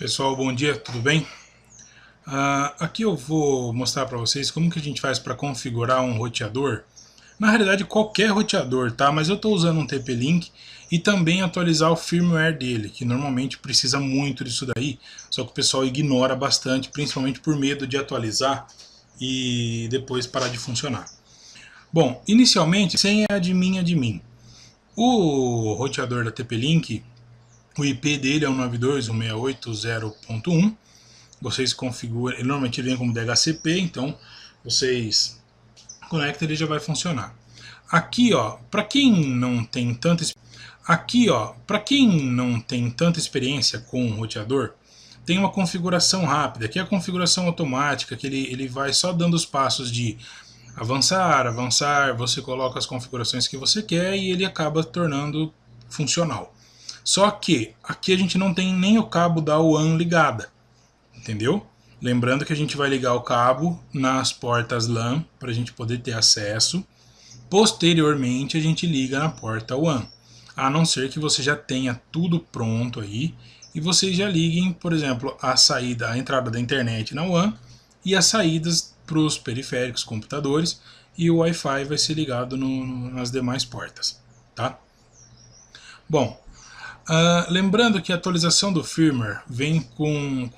Pessoal, bom dia, tudo bem? Aqui eu vou mostrar para vocês como que a gente faz para configurar um roteador. Na realidade qualquer roteador, tá? Mas eu estou usando um TP-Link e também atualizar o firmware dele, que normalmente precisa muito disso daí, só que o pessoal ignora bastante, principalmente por medo de atualizar e depois parar de funcionar. Bom, inicialmente, sem admin. O roteador da TP-Link, o IP dele é o 92.168.0.1. Vocês configuram, normalmente ele vem como DHCP, então vocês conectam, ele já vai funcionar. Aqui, ó, para quem não tem tanta experiência com o roteador, tem uma configuração rápida, que é a configuração automática, que ele vai só dando os passos de avançar, você coloca as configurações que você quer e ele acaba tornando funcional. Só que aqui a gente não tem nem o cabo da WAN ligada, entendeu? Lembrando que a gente vai ligar o cabo nas portas LAN para a gente poder ter acesso. Posteriormente a gente liga na porta WAN, a não ser que você já tenha tudo pronto aí e vocês já liguem, por exemplo, a entrada da internet na WAN e as saídas para os periféricos, computadores, e o Wi-Fi vai ser ligado nas demais portas, tá? Bom, lembrando que a atualização do firmware vem com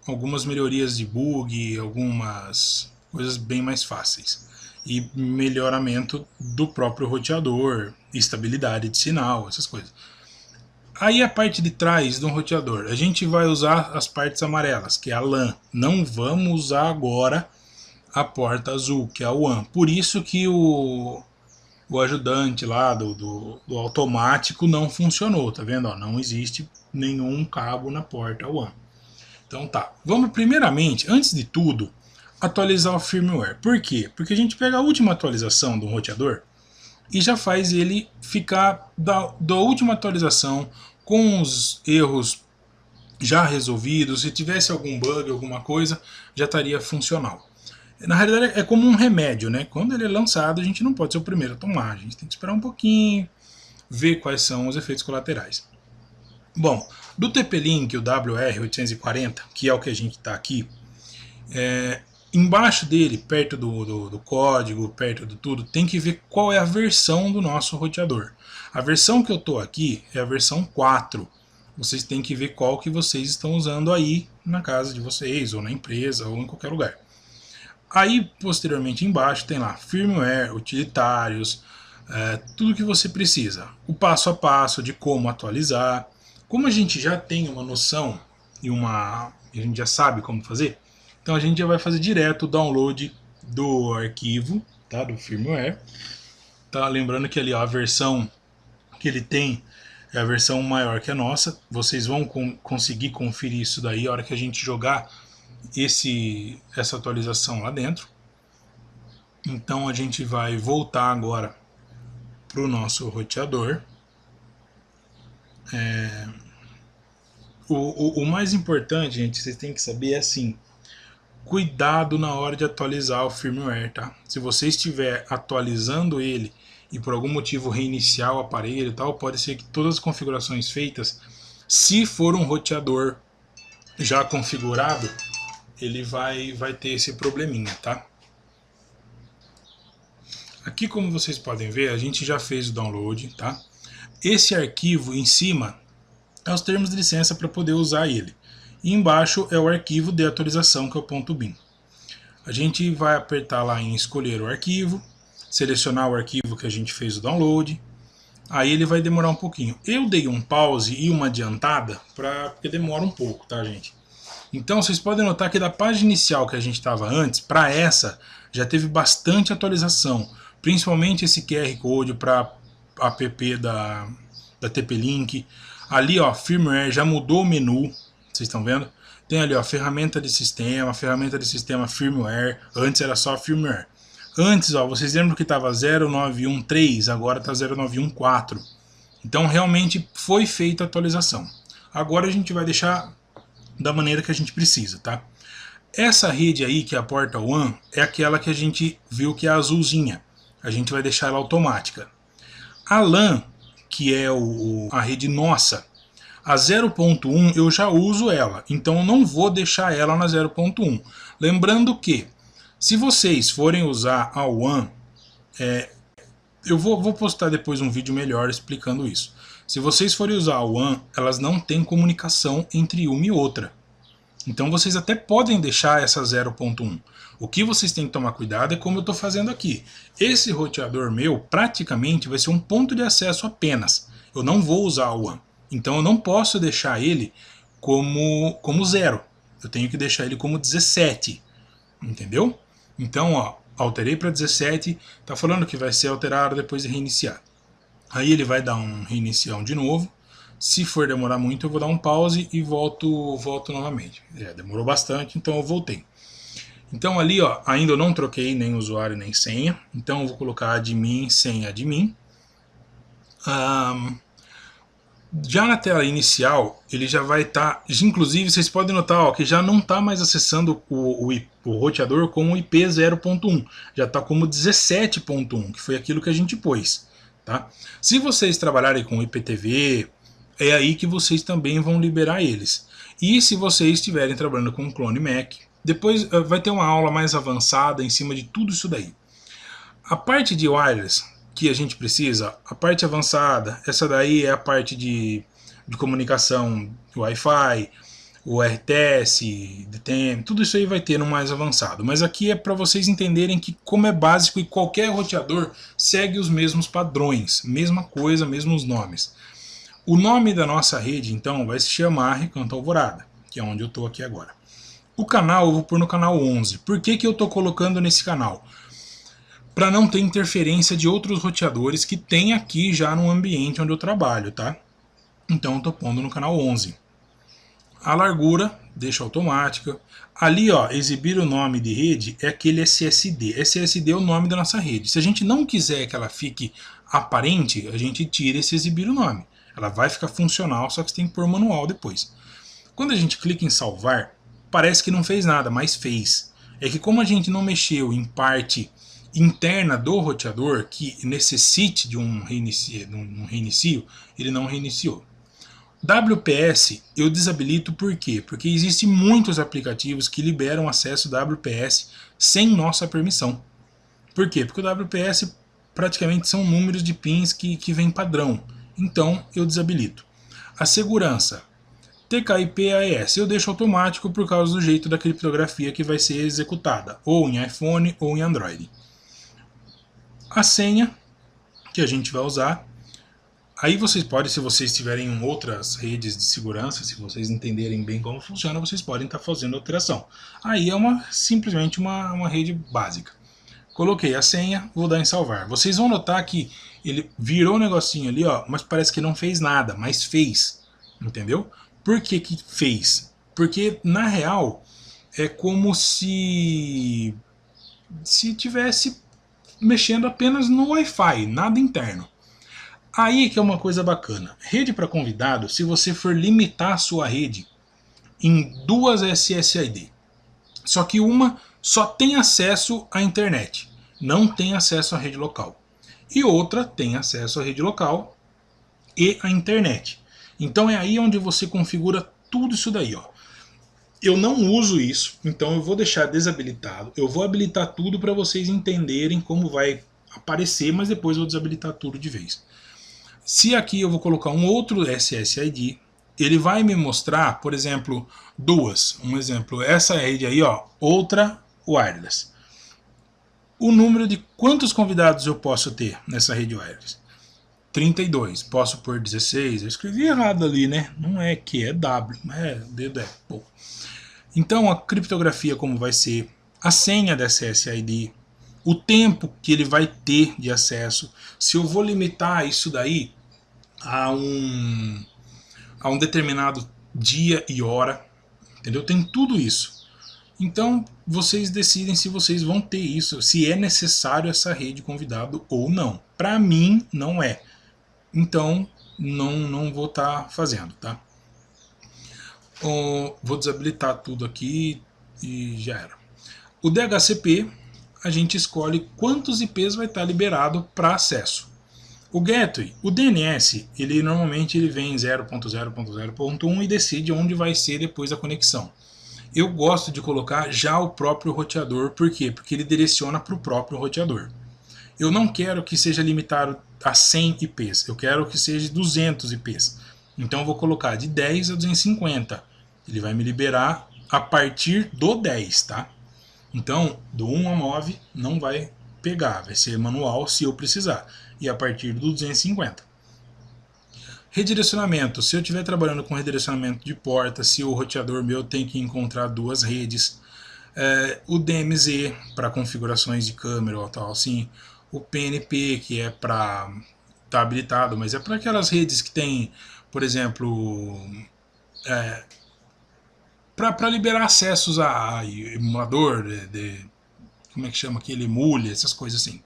algumas melhorias de bug, algumas coisas bem mais fáceis, e melhoramento do próprio roteador, estabilidade de sinal, essas coisas. Aí a parte de trás do roteador, a gente vai usar as partes amarelas, que é a LAN. Não vamos usar agora a porta azul, que é a WAN. Por isso que o ajudante lá do automático não funcionou, tá vendo? Ó, não existe nenhum cabo na porta WAN. Então tá, vamos primeiramente, antes de tudo, atualizar o firmware. Por quê? Porque a gente pega a última atualização do roteador e já faz ele ficar da última atualização com os erros já resolvidos. Se tivesse algum bug, alguma coisa, já estaria funcional. Na realidade é como um remédio, né? Quando ele é lançado a gente não pode ser o primeiro a tomar, a gente tem que esperar um pouquinho, ver quais são os efeitos colaterais. Bom, do TP-Link, o WR840, que é o que a gente está aqui, embaixo dele, perto do código, perto do tudo, tem que ver qual é a versão do nosso roteador. A versão que eu estou aqui é a versão 4. Vocês têm que ver qual que vocês estão usando aí na casa de vocês, ou na empresa, ou em qualquer lugar. Aí, posteriormente, embaixo tem lá firmware, utilitários, tudo que você precisa. O passo a passo de como atualizar. Como a gente já tem uma noção e a gente já sabe como fazer, então a gente já vai fazer direto o download do arquivo, tá, do firmware. Tá, lembrando que ali ó, a versão que ele tem é a versão maior que a nossa. Vocês vão conseguir conferir isso daí a hora que a gente jogar essa atualização lá dentro. Então a gente vai voltar agora para o nosso roteador. O mais importante, gente, vocês têm que saber é assim: cuidado na hora de atualizar o firmware, tá? Se você estiver atualizando ele e por algum motivo reiniciar o aparelho e tal, pode ser que todas as configurações feitas, se for um roteador já configurado, ele vai ter esse probleminha, tá? Aqui, como vocês podem ver, a gente já fez o download, tá? Esse arquivo em cima é os termos de licença para poder usar ele. E embaixo é o arquivo de atualização, que é o .bin. A gente vai apertar lá em escolher o arquivo, selecionar o arquivo que a gente fez o download. Aí ele vai demorar um pouquinho. Eu dei um pause e uma adiantada, porque demora um pouco, tá, gente? Então vocês podem notar que da página inicial que a gente estava antes, para essa, já teve bastante atualização. Principalmente esse QR Code para app da TP-Link. Ali, ó, firmware, já mudou o menu, vocês estão vendo? Tem ali, ó, ferramenta de sistema firmware, antes era só firmware. Antes, ó, vocês lembram que estava 0913, agora está 0914. Então realmente foi feita a atualização. Agora a gente vai deixar da maneira que a gente precisa, tá? Essa rede aí, que é a porta WAN, é aquela que a gente viu que é a azulzinha. A gente vai deixar ela automática. A LAN, que é a rede nossa, A 0.1 eu já uso ela, então eu não vou deixar ela na 0.1. Lembrando que, se vocês forem usar a WAN, eu vou postar depois um vídeo melhor explicando isso. Se vocês forem usar a WAN, elas não têm comunicação entre uma e outra. Então vocês até podem deixar essa 0.1. O que vocês têm que tomar cuidado é como eu estou fazendo aqui. Esse roteador meu praticamente vai ser um ponto de acesso apenas. Eu não vou usar a WAN. Então eu não posso deixar ele como 0. Eu tenho que deixar ele como 17. Entendeu? Então, ó, alterei para 17. Está falando que vai ser alterado depois de reiniciar. Aí ele vai dar um reiniciar de novo. Se for demorar muito, eu vou dar um pause e volto novamente. Demorou bastante, então eu voltei. Então ali, ó, ainda eu não troquei nem usuário nem senha. Então eu vou colocar admin, senha admin. Já na tela inicial, ele já vai estar... inclusive, vocês podem notar, ó, que já não está mais acessando o roteador com o IP 0.1. Já está como 17.1, que foi aquilo que a gente pôs. Tá? Se vocês trabalharem com IPTV, é aí que vocês também vão liberar eles. E se vocês estiverem trabalhando com clone Mac, depois vai ter uma aula mais avançada em cima de tudo isso daí. A parte de wireless que a gente precisa, a parte avançada, essa daí é a parte de comunicação, Wi-Fi, o RTS, DTM, tudo isso aí vai ter no mais avançado. Mas aqui é para vocês entenderem que como é básico e qualquer roteador segue os mesmos padrões, mesma coisa, mesmos nomes. O nome da nossa rede, então, vai se chamar Recanto Alvorada, que é onde eu estou aqui agora. O canal eu vou pôr no canal 11. Por que eu estou colocando nesse canal? Para não ter interferência de outros roteadores que tem aqui já no ambiente onde eu trabalho, tá? Então eu estou pondo no canal 11. A largura, deixa automática. Ali, ó, exibir o nome de rede é aquele SSD. SSD é o nome da nossa rede. Se a gente não quiser que ela fique aparente, a gente tira esse exibir o nome. Ela vai ficar funcional, só que você tem que pôr manual depois. Quando a gente clica em salvar, parece que não fez nada, mas fez. É que como a gente não mexeu em parte interna do roteador que necessite de um reinicio, ele não reiniciou. WPS eu desabilito por quê? Porque existem muitos aplicativos que liberam acesso WPS sem nossa permissão. Por quê? Porque o WPS praticamente são números de pins que vem padrão. Então eu desabilito. A segurança, TKIP AES, eu deixo automático por causa do jeito da criptografia que vai ser executada, ou em iPhone ou em Android. A senha que a gente vai usar, aí vocês podem, se vocês tiverem outras redes de segurança, se vocês entenderem bem como funciona, vocês podem estar fazendo alteração. Aí é simplesmente uma rede básica. Coloquei a senha, vou dar em salvar. Vocês vão notar que ele virou um negocinho ali, ó, mas parece que não fez nada, mas fez. Entendeu? Por que que fez? Porque, na real, é como se tivesse mexendo apenas no Wi-Fi, nada interno. Aí que é uma coisa bacana. Rede para convidado, se você for limitar a sua rede em 2 SSID, só que uma só tem acesso à internet, não tem acesso à rede local. E outra tem acesso à rede local e à internet. Então é aí onde você configura tudo isso daí, ó. Eu não uso isso, então eu vou deixar desabilitado. Eu vou habilitar tudo para vocês entenderem como vai aparecer, mas depois eu vou desabilitar tudo de vez. Se aqui eu vou colocar um outro SSID, ele vai me mostrar, por exemplo, duas. Um exemplo, essa rede aí, ó, outra wireless. O número de quantos convidados eu posso ter nessa rede wireless? 32. Posso pôr 16? Eu escrevi errado ali, né? Não é Q, é W. Dedo é. Pô. Então a criptografia como vai ser, a senha dessa SSID, o tempo que ele vai ter de acesso, se eu vou limitar isso daí a um determinado dia e hora, entendeu? Tem tudo isso. Então vocês decidem se vocês vão ter isso, se é necessário essa rede convidado ou não. Para mim não é. Então não vou estar fazendo, tá? Vou desabilitar tudo aqui e já era. O DHCP, a gente escolhe quantos IPs vai estar liberado para acesso. O gateway, o DNS, ele normalmente ele vem em 0.0.0.1 e decide onde vai ser depois a conexão. Eu gosto de colocar já o próprio roteador, por quê? Porque ele direciona para o próprio roteador. Eu não quero que seja limitado a 100 IPs, eu quero que seja 200 IPs. Então eu vou colocar de 10 a 250. Ele vai me liberar a partir do 10, tá? Então, do 1 a 9 não vai pegar, vai ser manual se eu precisar. E a partir do 250. Redirecionamento, se eu estiver trabalhando com redirecionamento de porta, se o roteador meu tem que encontrar duas redes, o DMZ para configurações de câmera ou tal assim, o PNP que é para tá habilitado, mas é para aquelas redes que tem, por exemplo, para liberar acessos a emulador, como é que chama aquele, emule, essas coisas assim.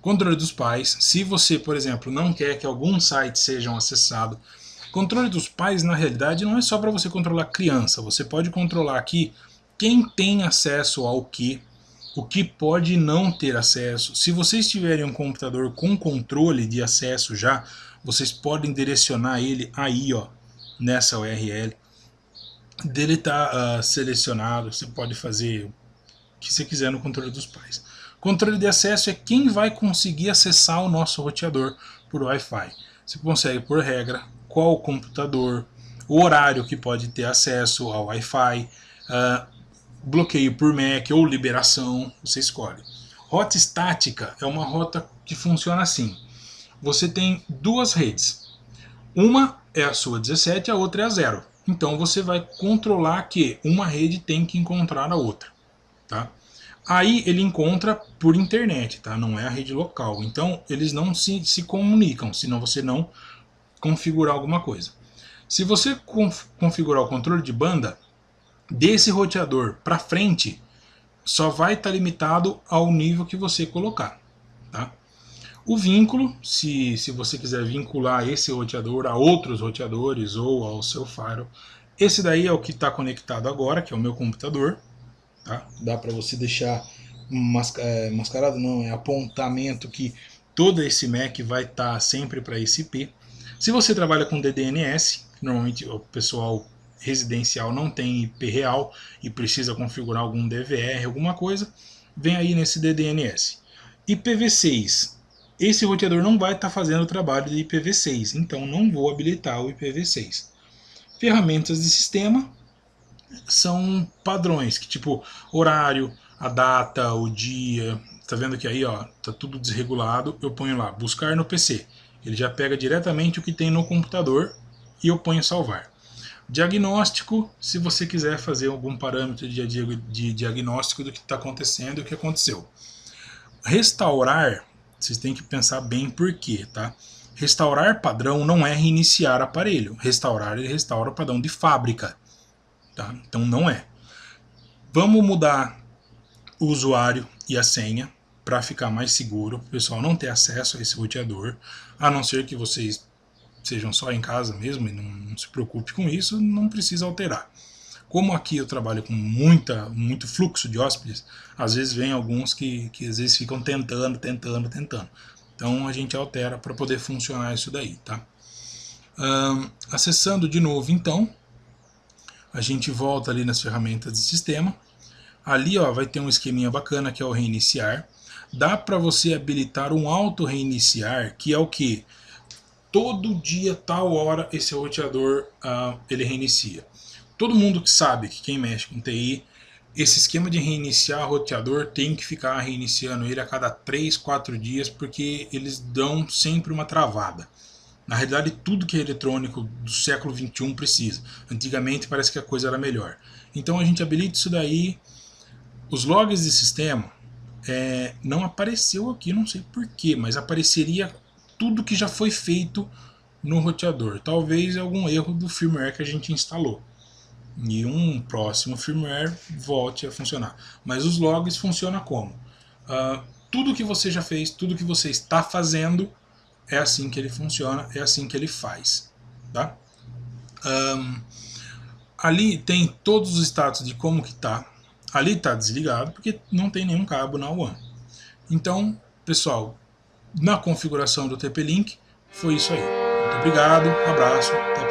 Controle dos pais, se você, por exemplo, não quer que alguns sites sejam acessados. Controle dos pais, na realidade, não é só para você controlar criança, você pode controlar aqui quem tem acesso ao que, o que pode não ter acesso. Se vocês tiverem um computador com controle de acesso já, vocês podem direcionar ele aí, ó, nessa URL. Dele está selecionado, você pode fazer o que você quiser no controle dos pais. Controle de acesso é quem vai conseguir acessar o nosso roteador por Wi-Fi. Você consegue por regra qual o computador, o horário que pode ter acesso ao Wi-Fi, bloqueio por MAC ou liberação, você escolhe. Rota estática é uma rota que funciona assim. Você tem duas redes. Uma é a sua 17 e a outra é a 0. Então você vai controlar que uma rede tem que encontrar a outra. Tá? Aí ele encontra por internet, tá? Não é a rede local. Então eles não se comunicam, senão você não configurar alguma coisa. Se você configurar o controle de banda, desse roteador para frente, só vai estar limitado ao nível que você colocar. Tá? O vínculo, se você quiser vincular esse roteador a outros roteadores ou ao seu firewall, esse daí é o que está conectado agora, que é o meu computador. Tá? Dá para você deixar mascarado, não, é apontamento que todo esse MAC vai estar sempre para esse IP. Se você trabalha com DDNS, normalmente o pessoal residencial não tem IP real e precisa configurar algum DVR, alguma coisa, vem aí nesse DDNS. IPv6, esse roteador não vai estar fazendo o trabalho de IPv6, então não vou habilitar o IPv6. Ferramentas de sistema são padrões, que tipo horário, a data, o dia. Tá vendo que aí ó, tá tudo desregulado. Eu ponho lá buscar no PC, ele já pega diretamente o que tem no computador e eu ponho salvar. Diagnóstico, se você quiser fazer algum parâmetro de diagnóstico do que está acontecendo e o que aconteceu. Restaurar, vocês têm que pensar bem por quê, tá? Restaurar padrão não é reiniciar aparelho. Restaurar, ele restaura o padrão de fábrica. Tá? Então não é. Vamos mudar o usuário e a senha para ficar mais seguro, para o pessoal não ter acesso a esse roteador, a não ser que vocês sejam só em casa mesmo e não se preocupe com isso, não precisa alterar. Como aqui eu trabalho com muito fluxo de hóspedes, às vezes vem alguns que às vezes ficam tentando. Então a gente altera para poder funcionar isso daí. Tá? Acessando de novo então, a gente volta ali nas ferramentas de sistema. Ali ó, vai ter um esqueminha bacana que é o reiniciar. Dá para você habilitar um auto reiniciar, que é o que? Todo dia, tal hora, esse roteador ele reinicia. Todo mundo que sabe, que quem mexe com TI, esse esquema de reiniciar roteador tem que ficar reiniciando ele a cada 3, 4 dias, porque eles dão sempre uma travada. Na realidade, tudo que é eletrônico do século XXI precisa. Antigamente parece que a coisa era melhor. Então a gente habilita isso daí. Os logs de sistema não apareceu aqui, não sei porquê, mas apareceria tudo que já foi feito no roteador. Talvez algum erro do firmware que a gente instalou. E um próximo firmware volte a funcionar. Mas os logs funcionam como? Tudo que você já fez, tudo que você está fazendo, é assim que ele funciona, é assim que ele faz. Tá? Ali tem todos os status de como que está. Ali está desligado porque não tem nenhum cabo na WAN. Então, pessoal, na configuração do TP-Link. Foi isso aí. Muito obrigado, abraço, até